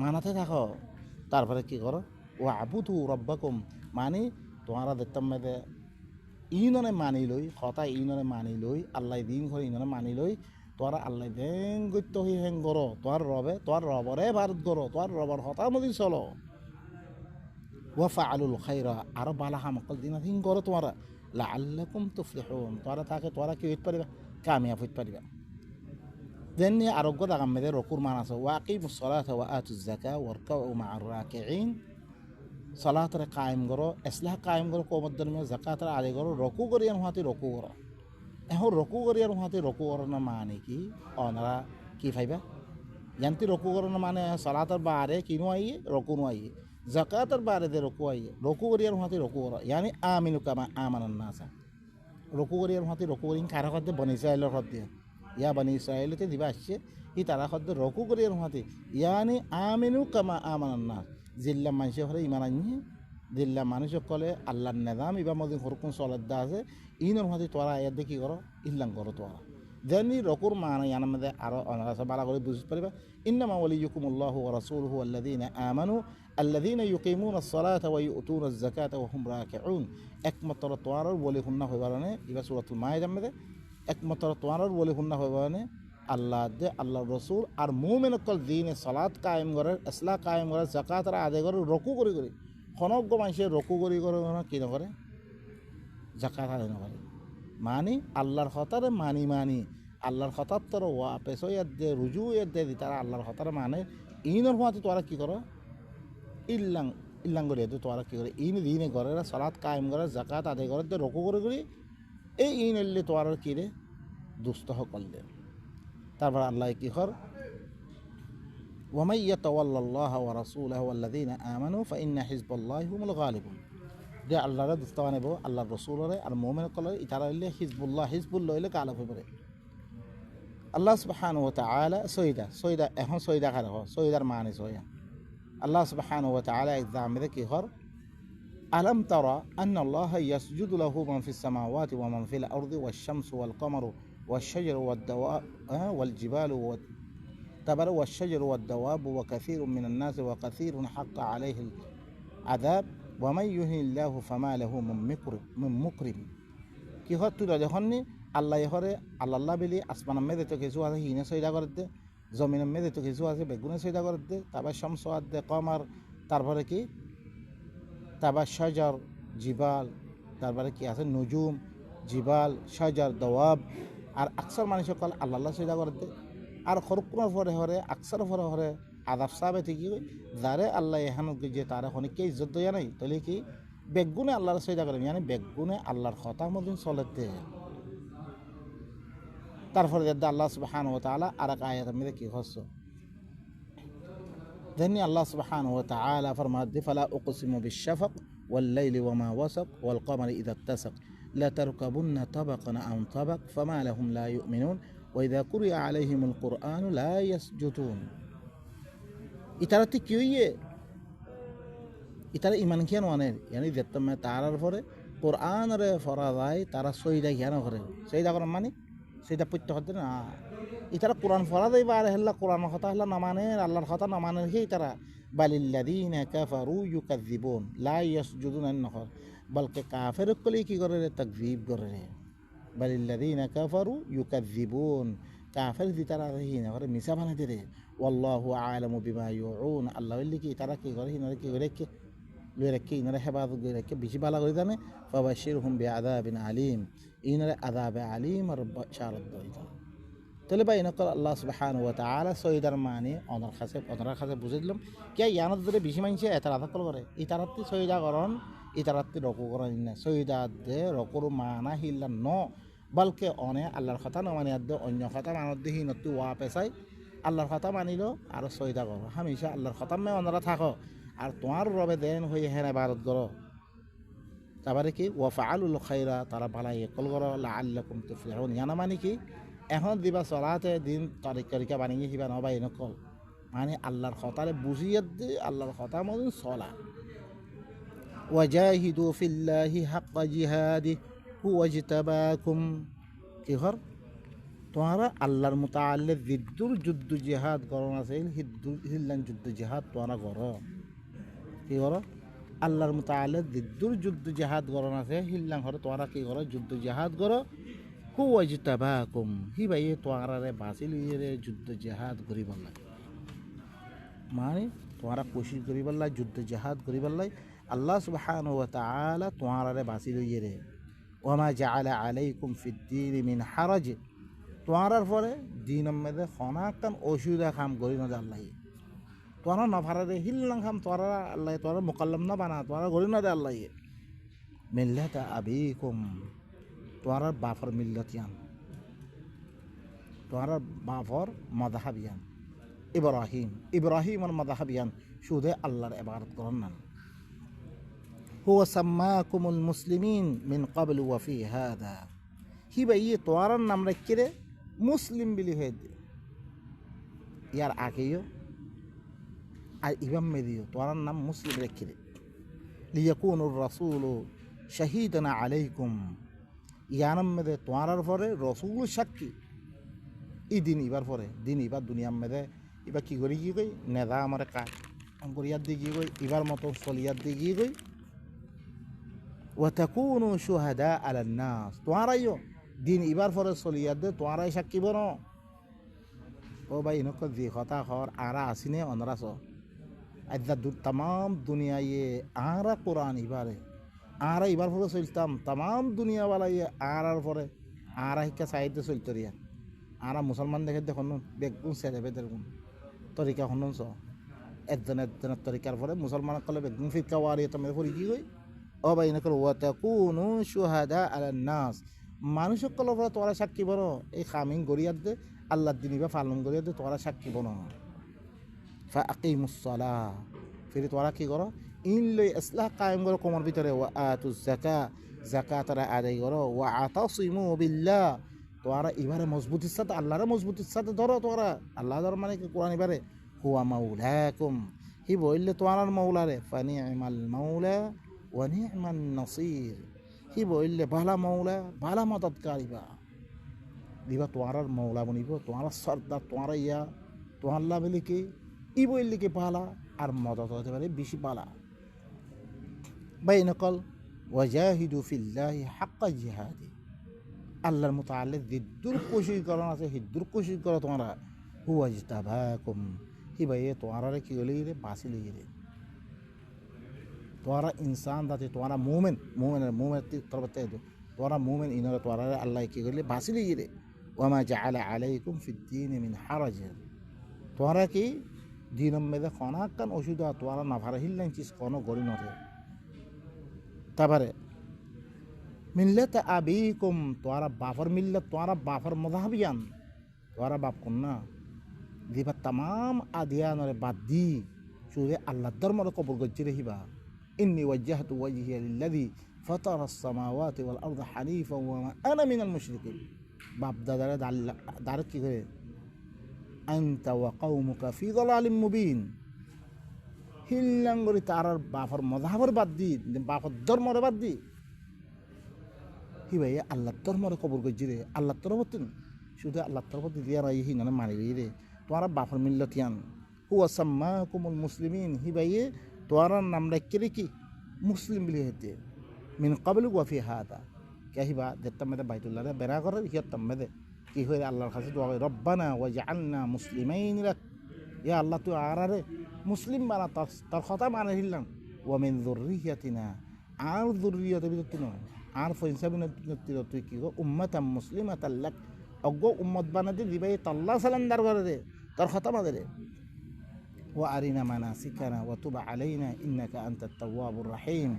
মানাতে থাকো তারপরে কি করো ওয়া আবুদু রব্বাকুম মানে তোমরা দেখতাম মধ্যে ইননে মানি লই কথা ইননে মানি লই আল্লাহ দিন করে ইননে মানি লই তোরা আল্লাহ দেন গত্য হই হেং করো তোর রবরে ভারত করো তোর রবর কথা মধ্যে চলো ওয়াফাআলুল খায়রা আর বালা হামকল দিন হিং করো তোমরা লাআল্লাকুম তুফলিহুন তোরা থাকে তোরা কি হইতে পারবা কামিয়াব হইতে পারবা দেন আরোগ্য দাগাম মেদে রকুর মান আছে ওয়াকিমুস সালাতা ওয়া আতুজ যাকাত ওয়ারকাউ মা'আর রাকিঈন সলাতরে কায়েম করো ইসলাহ কায়েম করো কমদ্দর মে জাকাতরে আদায় করো রকু করিয়ান হাতে রকু করো এখন রকু করিয়ার হাতে রকু করো না মানে কি অনারা কি ফাইবা জানতি রকু করো না মানে সলাতর বারে কিনো আইয়ে রকু নো আইয়ে জাকাতর বারে দে রকু আইয়ে রকু করিয়ার হাতে রকু করো ইয়ানি আমিনু কামা আমানান নাসা রকু করিয়ার হাতে রকু করি কারা খদ্দে বনি ইসরায়েলের খদ্দে ইয়া বনি ইসরায়েলতে দিবা আসছে ই তারা খদ্দে রকু করিয়ার হাতে ইয়ানি আমিনু কামা আমানান নাস জিল্লা মানুষের ঘরে ইমান আনিয়ে দিল্লা মানুষ কলে আল্লাহর নেদাম ইবার মধ্যে হরকুন সলদ্দা আছে ইনর মধ্যে তোরা আয়াত দিয়ে কী করো ইল্লাং করো তোরা দেনি রকুর মান ইয়ানার মধ্যে আরও অনারাসা বালা করে বুঝতে পারবা ইন্নামা ওয়ালিয়ুকুমুল্লাহু ওয়া রাসূলুহু আল্লাযীনা আমানু আল্লাযীনা ইউকিমুনা আস-সালাতা ওয়া ইউতুনা আয-যাকাতা ওয়া হুম রাকিউন একমাত্র তোয়ার বলি হুন্না হইবারনে ইবা সূরাতুল মাইদার মধ্যে একমাত্র তোয়ার বলি হুন্না হইবারনে আল্লাহ দে আল্লাহ রসুল আর মুমিনকল দিনে সালাত কায়েম করে ইসলাহ কায়েম করে জাকাত আদায় করে রকু করি করি খনজ্ঞ মানুষের রকু করি করে কী নকরে জাকাত আদায় নকরে মানি আল্লাহর হতারে মানি আল্লাহর হতার তোর ওয়া পেশো ইয়াদ দে রুজু ইয়াদ দে তারা আল্লাহর হতারে মানে ইনর হওয়াতে তোরা কী করো ইল্লাং করে তোরা কী করে ইন দিনে করে সালাত কায়েম করে জাকাত আদায় করে রকু করে করি এই ইন এলে তোর কী রে দুস্থ সকল দে তারপর আল্লাহ কি কর ওয়ামাই ইয়াতাওয়াল্লাল্লাহা ওয়া রাসূলাহু ওয়াল্লাযীনা আমানু ফাইন্না হিজবাল্লাহি হুমুল গালিবুন যে আল্লাহরে দুস্তা নেব আল্লাহর রসুলরে আর মুমিন কলে ইতারা হইলে হিজবুল্লাহ হইলে গালব হইবে আল্লাহ সুবহানাহু ওয়া তাআলা সৈদা এখন সৈদা খার সৈদার মানে সৈয়া আল্লাহ সুবহানাহু ওয়া তাআলা এক্সাম মে কি কর আলম তারা আন্না আল্লাহ ইয়াসজুদু লাহু মান ফিস সামাওয়াতি ওয়া মান ফিল আরদি ওয়াশ শামসু ওয়াল কমারু والشجر والدواب والجبال تبر والشجر والدواب وكثير من الناس وكثير حق عليه العذاب ومن يهن الله فما له من مكرم কি হয় তুই যখননি আল্লাহ হরে আল্লাহ বেলি আসমান মেদে তো কিছু আছে হিনে সৈদা করতে জমিন মেদে তো কিছু আছে বেগুনে সৈদা করতে তারপর শামস আদে কমার তারপরে কি তারপর শাজার জিবাল তারপরে কি আছে নুজুম জিবাল শাজার দওয়াব আর আকসার মানুষ সকল আল্লাহ সৈদা করতে আর হরকুনের পরে হরে আকসার পরে হরে আদাব সাহেবে ঠিকই যারে আল্লাহ এহান যে তারা অনেককে ইজ্জত দেয়া নাই তাহলে কি বেগুনে আল্লাহর সৈদা করেন মানে বেগুনে আল্লাহর কথা মদিন চলেতে তারপরে আল্লাহ সুবহানাহু ওয়া তাআলা আর এক আয়াতের মধ্যে কি হচ্ছে ذني الله سبحانه وتعالى فرماد فلا أقسم بالشفق والليل وما وسق والقمر إذا اتسق لا تركبن طبقا عن طبق فما لهم لا يؤمنون وإذا قرئ عليهم القرآن لا يسجدون ইতারাতে কি হইয়ে ইতারা ইমান কেন আনে yani যেতমে তারার পরে কোরআনরে পড়া যায় তারা সইদা কেন করে সইদা করেন মানে সেটা পড়তে হতে না ইতারা কোরআন পড়া যাইবা আর হেল্লা কোরআনের কথা হেল্লা না মানে আল্লাহর কথা না মানে কি তারা বালিল্লাযীনা কাফারু ইউকাযযিবুন লা ইয়াসজুদুনা নহর বলকে কাফের কলি কি করে রে তাকযীব করে রে বালিল্লাযীনা কাফারু ইউকাযযিবুন কাফের দি তারা হিনা করে মিছা বানাতে রে ওয়াল্লাহু আ'লামু বিমা ইউউন আল্লাহ বলি কি তারা কি করে হিনা কি করে কি লয়ে রাখি ইনারে হেফাজত করে রাখি বেশি ভালো করে জানে ফাবাশিরহুম বিআযাবিন আলীম ইনারে আযাবে আলীম আর বাশারাত দাইতা তাহলে ভাই নকল আল্লাহ সুবহানাহু ওয়া তাআলা সৈদার মানে ওনার কাছে বুঝে দিলাম কে ইয়ানত ধরে বেশি মানুষে এত আদা করে ইতারাত্তি সৈদা করণ ইতারাত্তি রকু করেন না সৈদা দে রকুর মানা হিল্লা ন বলকে অনে আল্লাহর কথা ন মানে অন্য কথা মানত দিয়ে হিনতি ওয়া পেশাই আল্লাহর কথা মানিল আর সৈদা করো হামেশা আল্লাহর কথা মে ওনারা থাকো আর তোমার রবে দেন হয়ে হেন ইবাদত করো তারপরে কি ওয়াফআলুল খায়রা তারা ভালাই কল করো লাআল্লাকুম তুফলিহুন ইয়ানা মানে কি এখন দিবা চলাতে দিন তরিকা বানিয়ে কিবা নবা এনেকল মানে আল্লাহর কথারে বুঝিয়ে দি আল্লাহর কথা মতন চলা ওয়াজাহিদু ফিল্লাহি হাক্কা জিহাদি হুয়া ইজতাবাকুম কি হর তোমরা আল্লাহর মুতাআল্লিক জিদ্দুর যুদ্ধ জিহাদ করন আছে হিল্লান যুদ্ধ জিহাদ তোমরা করো কি করো আল্লাহর মুতাআল্লিক জিদ্দুর যুদ্ধ জিহাদ করন আছে হিল্লান হরে তোমরা কি করো যুদ্ধ জিহাদ করো হুয়া ইজতাবাকুম হি ভাই তোমরারে বাঁচিল রে যুদ্ধ জিহাদ করিবার লাগে মানে তোমরা কোশিশ করিবার লাগে যুদ্ধ জিহাদ করিবার লাগে আল্লাহ সুবহানাহু ওয়া তাআলা তোমরারে বাঁচিল রে ওমা জাআলা আলাইকুম ফিদ্দীন মিন হারাজ তোমরার পরে দিনের মধ্যে খনাকান অসুবিধা কাম করি না আল্লাহ তোরা নফারে হিল্লাং খাম তোরা আল্লাহ তোরা মোকাল্লাম না বানা তোরা গড়ি না দে আল্লাহ মিল্লাতা আবিকুম তোরা বাফর মিল্লাতিয়ান তোরা বাফর মাযহাবিয়ান ইব্রাহিমর মাযহাবিয়ান শুধু আল্লাহর ইবাদত করেন না হুয়া সাম্মাকুমুল মুসলিমিন মিন ক্বাবলু ওয়া ফি হাদা হিবাই তোরার নাম রাখিরে মুসলিম বিলি হয়ে ইয়ার আগেও আর ইমাম মেদিও তোরার নাম মুসলিম রেখিরে লিয়াকুনুর রাসূলু শাহীদানা আলাইকুম ইয়ানাম মেদে তোরার পরে রসুল সাক্ষী ই দিন ইবার পরে দিন ইবার দুনিয়ার মেদে এবার কী করি কি কই নেদা আমার করিয়ার দিয়ে গিয়ে গই এবার মতো চলিয়ার দিয়ে গিয়ে গই ওয়াতাকুনু শুহাদা আলান নাস তোরাইও দিন ইবার পরে চলিয়ার দে তোরাই সাক্ষী বন ও ভাই এনেকুৱা যি কথা হর আরা আসিনে অনরাস আজ তাম দুনিয়া ইয়ে আরা কোরআন ইবারে আরা ইবার পরে চলতাম তাম দুনিয়াওয়ালা ইয়ে আরার পরে আরা শিক্ষা চাইতে চলতে রিয়া আরা মুসলমান দেখে দেখুন বেগুন সেরে বেগুন তরিকা শুনুন চ একজনের তরিকার পরে মুসলমান কলে বেগুন ফিরকা ওয়ারি তুমি পড়ি কি কই ও ভাই এনেকুৱা ওয়াতাকুনু শুহাদা আলান নাস মানুষ সকলের পরে তোরা সাক্ষী বনো এই খামিন গড়িয়ার দে আল্লাহর দিন বা পালন গড়িয়ার দে তোরা সাক্ষী বনো ফাআকিমুস সালাহ ফিরে তোরা কি করো ইন লই ইসলাহ কায়েম করো কোমর ভিতরে ওয়া আতুজ যাকাত আদায় করো ওয়া আতাসিমু বিল্লাহ তোরা এবারে মজবুতির সাথে আল্লাহরে মজবুতির সাথে ধরো তোরা আল্লাহ ধর মানে কি কোরআন এবারে হুয়া মাওলাকুম হি বললে তোরার মাওলারে ফানি'মাল মাওলা ওয়া নি'মান নাসির হি বললে ভালা মাওলা ভালা মদতকারী দিবা তোরার মাওলা বনিব তোরা সর্দার তোরা ইয়া তোহাল্লা বলে কি ই বললে কি ভালা আর মদত হতে পারে বেশি ভালা বাইনকল ওয়াজাহিদু ফিল্লাহি হাক্কা জিহাদি আল্লাহর মুতাআল্লিক দিদ্দুর কোশিশ করন আছে হিদ্দুর কোশিশ করো তোমরা হুয়া ইজতাবাকুম হি ভাই তোমরা কি হলি রে বাসি লই রে তোমরা ইনসান দাতে তোমরা মুমিনের তরফতে তোমরা মুমিন ইনরে তোমরা আল্লাহ কি করলে বাসি লই রে ওয়ামা জাআলা আলাইকুম ফিদ-দীন মিন হারাজ তোমরা কি দিনম মেদে কোনাকান অসুবিধা তোমরা না ভারে হিললেন চিজ কোনো গরি নথে তারপরে মিল্লাত আবিকুম তোরা বাফর মিল্লাত তোরা বাফর মযহাবিয়ান তোরা বাপ কন্যা দিবা তাম আদিয়ানরে বাদ দি শুধু আল্লাহ ধর্মরে কবুল করছি রহিবা ইন্নী ওয়াজ্জাহতু ওয়াজহিয়া লিল্লাযী ফাতারাস সামাওয়াতি ওয়াল আরদা হানিফা ওয়া মা আনা মিনাল মুশরিকিন বাপ দাদারে দার কি করে আনতা ওয়া কওমুকা ফি যালালিম মুবিন হিল্লাঙ্গরি তারার বাফর মযহাবর বাদ দি বাফর ধর্মরে বাদ দি হি ভাই আল্লাহ ধর্মরে কবুল করছি রে আল্লাহ তরফত শুধু আল্লাহ তরফত দিয়া রাই হি না মারিবি রে তোরা বাফর মিল্লাতিয়ান হুয়া সাম্মাকুমুল মুসলিমিন হি ভাই তোরা নাম রাখি কি মুসলিম বলি হেতে মিন ক্বাবলু ওয়া ফি হাদা কাহিবা যেতামে বাইতুল্লাহ বেরা করে হিয়াতামে কি হয়ে আল্লাহর কাছে দোয়া করে রব্বানা ওয়াজআলনা মুসলিমাইন লাক ইয়া আল্লাহ তুই আরারে মুসলিম বানা তার কথা মানে হিললাম ওয়া মিন যুররিয়াতিনা আর যুররিয়াতের ভিতর নয় আর ফইনসাবিনের তুই কি গো উম্মাতাম মুসলিমাতাল লাক অজ্ঞ উম্মত বানাতে দিবাই তাল্লাহ সালান্দার করে রে তার কথা মাদে রে ওয়া আরিনা মানাসিকানা ওয়া তুব আলাইনা ইন্নাকা আনতাত তাওয়াবুর রাহিম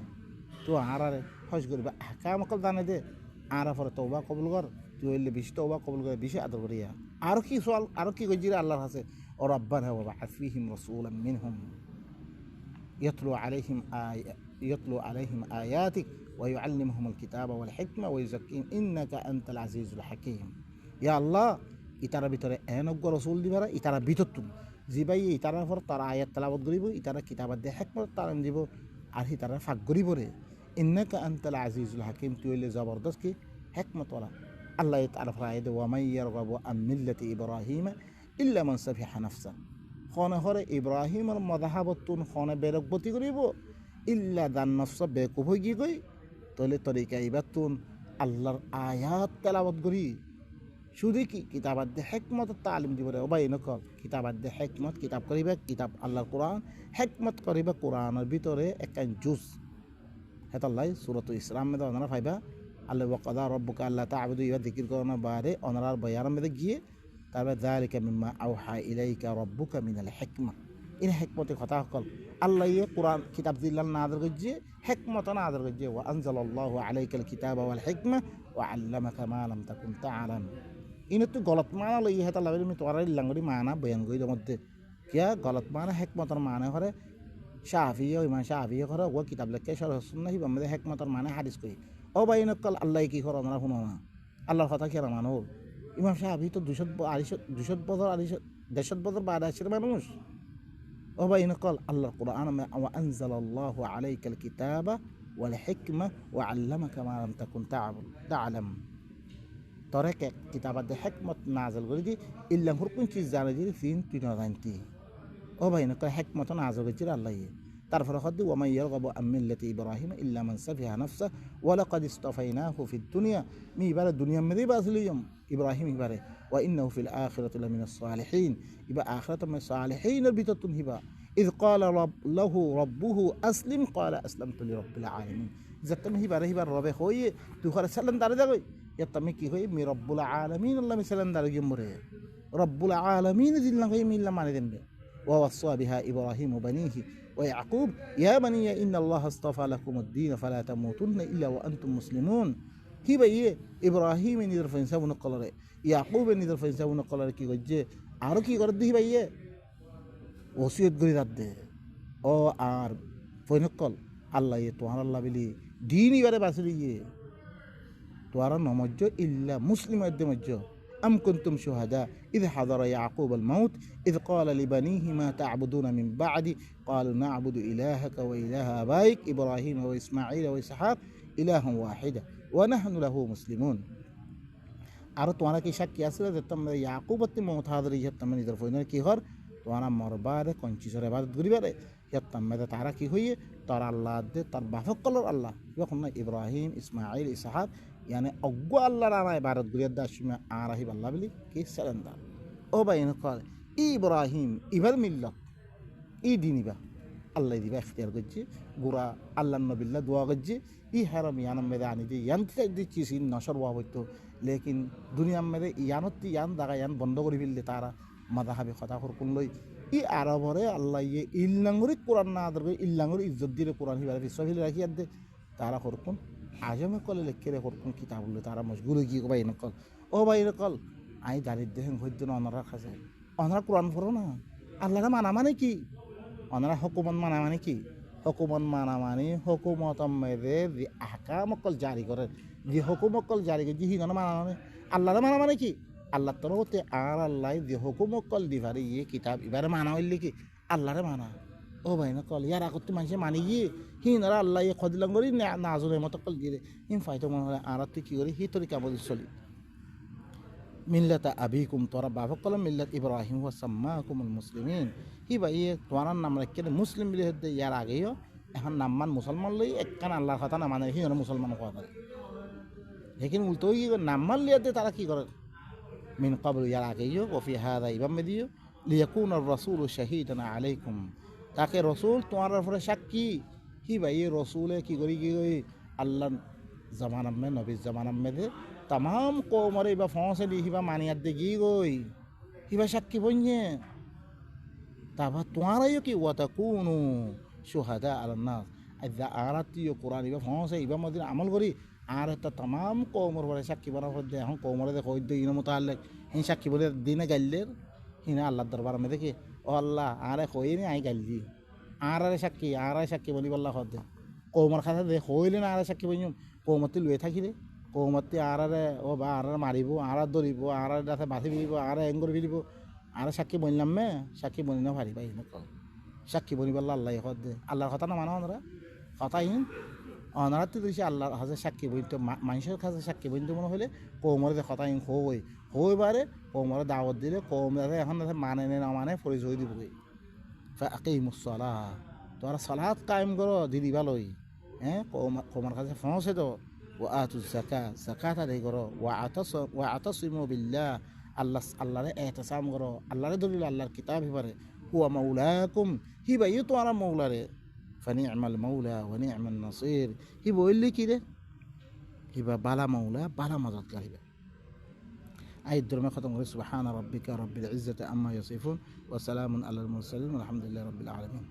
তো আরারে হজ করবা আহকাম কল জানে দে আরা পরে তওবা কবুল কর তুই হইলে বেশি তওবা কবুল করে বেশি আদর করিয়া আর কি সওয়াল আর কি গজিরা আল্লাহর কাছে ও রব্বানা ওয়া বা'আথ ফীহিম রাসূলাম মিনহুম ইয়াতলু আলাইহিম আয়াতিক ويعلمهم الكتاب والحكمة ويزكيهم إنك أنت العزيز الحكيم يا الله ইতারা ভিতরে এনজ্ঞ রসুল দিবারা ইতারা ভিতর তুম জিবাই ইতারা পর তারা আয়াত তেলাওয়াত করিব ইতারা কিতাবাত দিয়ে হিকমত তালিম দিব আর ইতারা ফাঁক করিব রে ইন্নাকা আনতাল আজিজুল হাকিম তুই হইলে জবরদস্ত কি হিকমত ওয়ালা আল্লাহ তাআলা ফরায়ে ওয়া মান ইয়ারগাবু আন মিল্লাতি ইব্রাহিম ইল্লা মান সাফিহা নাফসা খনে হরে ইব্রাহিমের মযহাবতুন খনে বেরকবতি করিব ইল্লা দান নফস বেকুফ হই কি কই তাহলে তরিকা ইবাতুন আল্লাহর আয়াত তেলাওয়াত করি শুধু কি কিতাবাত দিয়ে হিকমত তালিম দিব রে ওবাই নকল কিতাবাত দিয়ে হিকমত কিতাব করিবে কিতাব আল্লাহর কোরআন হিকমত করিবে কোরআনের ভিতরে একটা জুজ হেতাল্লাই সূরাতুল ইসরাম মে ওনারা পাইবা আল্লাহ ওয়া কাদা রাব্বুকা আল্লা তা'বুদু ইয়া যিকির করনা বারে ওনার বয়ান মে গিয়ে তারপর যালিকা মিম্মা আওহা ইলাইকা রাব্বুকা মিনাল হিকমা ইন হেকমতে কথা সকল আল্লাহ কোরআন কিতাব দিল্লাল নাদর গজ্জে হেকমত নাদর গজ্জে ওয়া আনজালাল্লাহু আলাইকাল কিতাবা ওয়াল হিকমা ওয়া আল্লামাকা মা লাম তাকুন তাআলাম ইনতো গলত মানা লই হেতা লাগে মি তোরা ইল্লাঙ্গরি মানা বয়ান গই মধ্যে কিয়া গলত মানা হেকমতর মানা করে শাফিয়ে ইমাম শাফিয়ে করে ও কিতাব লেখকে সরহ সুন্নাহ হিবা মধ্যে হেকমতর মানে হাদিস কই ও বাইন কল আল্লাহ কি করে আমরা শুনো না আল্লাহর কথা কি মানো ইমাম শাফি তো 200 বছর 150 বছর বাদ আসছে মানুষ ও বাইন কল আল্লাহর কোরআন ওয়া আনজালাল্লাহু আলাইকাল কিতাবা ওয়াল হিকমা ওয়া আল্লামাকা মা লাম তাকুন তা'লাম তরে কে কিতাবাতে হেকমত নাজল করে দি ইল্লাম হুকুম চিজ জানে দি ফিন তুই না জানতি ও ভাই না হেকমত নাজল করেছে আল্লাহ তারপরে হদ্দি ওয়া মান ইয়ারগাবু আন মিল্লাতি ইব্রাহিম ইল্লা মান সাফিহা নাফসা ওয়া লাকাদ ইসতাফাইনাহু ফিদ দুনিয়া মি ইবারে দুনিয়া মে বাসলিয়ম ইব্রাহিম ইবারে ওয়া ইন্নাহু ফিল আখিরাতি লামিনাস সালিহিন ইবা আখিরাত মে সালিহিন এর ভিতর তুন হিবা ইয ক্বালা লাহু রাব্বুহু আসলিম ক্বালা আসলামতু লিরাব্বিল আলামিন যতম হিবারে রবে হইয়ে তুই করে সালাম দারে দাগই ইয়াতামি কি হই মি রব্বুল আলামিন আল্লাহ মিসালান দারে গিমরে রব্বুল আলামিন দিল্লা হই মিল্লা মানে দেনবে ওয়া ওয়াসা বিহা ইব্রাহিম বানিহি ওয়া ইয়াকুব ইয়া বানিয়া ইন্নাল্লাহা আস্তাফা লাকুমুদ-দীন ফালা তামুতুন্না ইল্লা ওয়া আনতুম মুসলিমুন হিবা ইয়ে ইব্রাহিম নিদর ফেনসাবুন কলরে ইয়াকুব নিদর ফেনসাবুন কলরে কি গজ্জে আর কি করে দিবা ইয়ে ওসিয়ত গরি রাদে ও আর ফইনকল আল্লাহ ইয়ে তোহার আল্লাহ বিলি দিন ইবারে বাসলি ইয়ে তোয়ারা নমজ্জ ইল্লা মুসলিম মজ্জ আম কুনতুম শুহাদা ইয হাদারা ইয়াকুব আল মাউত ইয ক্বালা লিবানিহি মা তা'বুদুনা মিন বা'দি ক্বালু না'বুদু ইলাহাকা ওয়া ইলাহা আবাইক ইব্রাহিম ওয়া ইসমাঈল ওয়া ইসহাক ইলাহান ওয়াহিদা ওয়া নাহনু লাহু মুসলিমুন আর তোমরা কি সাক্ষী আছে যে তোমরা ইয়াকুবতি মউত হাদর ইয়া তোমরা নিদর ফইনা কি হর তোমরা মরবারে কঞ্চিসর ইবাদত করিবারে ইয়া তোমরা তারা কি হইয়ে তার আল্লাহ দে তার বাফক কলর আল্লাহ যখন ইব্রাহিম ইসমাঈল ইসহাক यानी अग्गो अल्लाह राना इबारत गुरियत दाशुमे आराही बल्ला बिली के सलंदा ओ बाइन कल इब्राहिम इबर मिल्लत ई दीनिबा अल्लाह दिबा इख्तियार गज्जे गुरा अल्लाह नबिल्ला दुआ गज्जे ई हरम यान में दानी दे यंत्र दि चीज इन नशर हुआ होतो लेकिन दुनिया में यानती यान दागा यान बंद करि बिल्ले तारा मदाहाबे कथा करकुन लई ई आरबरे अल्लाह ये इल्लांगुरी कुरान ना आदर इल्लांगुरी इज्जत दिले कुरान हिबारे बिस्वाहिल राखियात दे तारा करकुन आजमे कल लेखे हरकुन किताब तारा मशगुल गई बाई नकल ओ बाई नकल आई दारिद्र हें हद्दन अनरा खासे अनरा कुरान पढ़ो ना अल्लाह माना माने कि अनरा हुकुमत माना माने कि हुकुमत माना माने हुकुमत मेरे जे अहकाम कल जारी करे जे हुकुमत कल जारी करे जी ना माना माने अल्लाह माना माने कि अल्लाह तरफते आर अल्लाह जे हुकुमत कल दिवारे ये किताब इबारे माना हইলে कि अल्लाह माना ও ভাই না কল ইয়ার আগতে মানুষে মানি গিয়ে হিনারা আল্লাহ ইয়ে খদিলাম করি নাজরের মতো কল দিয়ে হিম ফাইতো মনে হয় আর কি করি হি তরিকা বলি চলি মিল্লাতা আবিকুম তোরা বাবক কলম মিল্লাত ইব্রাহিম ওয়া সাম্মাকুমুল মুসলিমিন হি ভাই তোমার নাম রাখকে মুসলিম বলে হতে ইয়ার আগেও এখন নামমান মুসলমান লই একখান আল্লাহর কথা না মানে হিনারা মুসলমান কথা লেকিন উল্টো নামমান লিয়াতে তারা কি করে মিন ক্বাবল ইয়ার আগেও ওয়া ফি হাদা ইবাম দিও লিয়াকুনা আর-রাসূলু শাহীদান আলাইকুম তাকে রসুল তোমার উপরে সাক্ষী কি ভাই রসুলে কি করি আল্লাহ জামানাম মে নবীর জামানাম মে দে তাম কৌমরে বা ফসে দি হিবা মানিয়াত দে গি গই হিবা সাক্ষী বইনে তারপর তোমারাইও কি ওয়াতা কোনো সুহাদা আল্লাহ আজ আরাতিও কোরআন ইবা ফসে ইবা মদিন আমল করি আর একটা তাম কৌমর পরে সাক্ষী বানা হচ্ছে এখন কৌমরে দেখো ইন মোতাল্লেক হিন সাক্ষী বলে দিনে গাইলের হিনা আল্লাহর দরবার মে দেখে ও আল্লাহ আরে হইনি আই গাইলি আরে সাক্ষী বলি বল্লা হদে কৌমর খাতে দে হইলে না আরে সাক্ষী বইম কৌমতি লুয়ে থাকিলে কৌমতি আরে ও বা আরে মারিব আরে ধরিব আরে দাতে বাঁধি ফিরিব আরে এঙ্গর ফিরিব আরে সাক্ষী বললাম মে সাক্ষী বলি না পারি ভাই সাক্ষী বলি বল্লা আল্লাহ হদে আল্লাহর কথা না মানো আমরা কথাহীন অনারাতে দিয়েছে আল্লাহর হাজে সাক্ষী বইতো মানুষের কাছে সাক্ষী বইতে মনে হলে কৌমরে যে কথাহীন হইবারে কৌমরে দাওয়াত দিলে কৌম এখন মানে না মানে পরিচয় দিব ফাকিমুস-সালাহ তোরা সালাত কায়েম করো দিদি ভালোই হ্যাঁ কৌমার কাছে পৌঁছে তো ওয়া আতুজ যাকাত যাকাত আদায় করো ওয়া আতাসিমু বিল্লাহ আল্লাহরে ইহতিসাম করো আল্লাহরে ধরিলে আল্লাহর কিতাব হিবারে হুয়া মাওলাকুম হিবাইও তোরা মৌলারে ফানি'মাল মাওলা ওয়া নি'মান নাসির হিবা হইলে কি রে হিবা বালা মাওলা বালা মদদগার হিবা আইত ধর্মে খতম করি সুবহান রাব্বিকা রব্বিল ইজ্জাতি আম্মা ইয়াসিফুন ওয়া সালামুন আলাল মুরসালিন আলহামদুলিল্লাহি রাব্বিল আলামিন।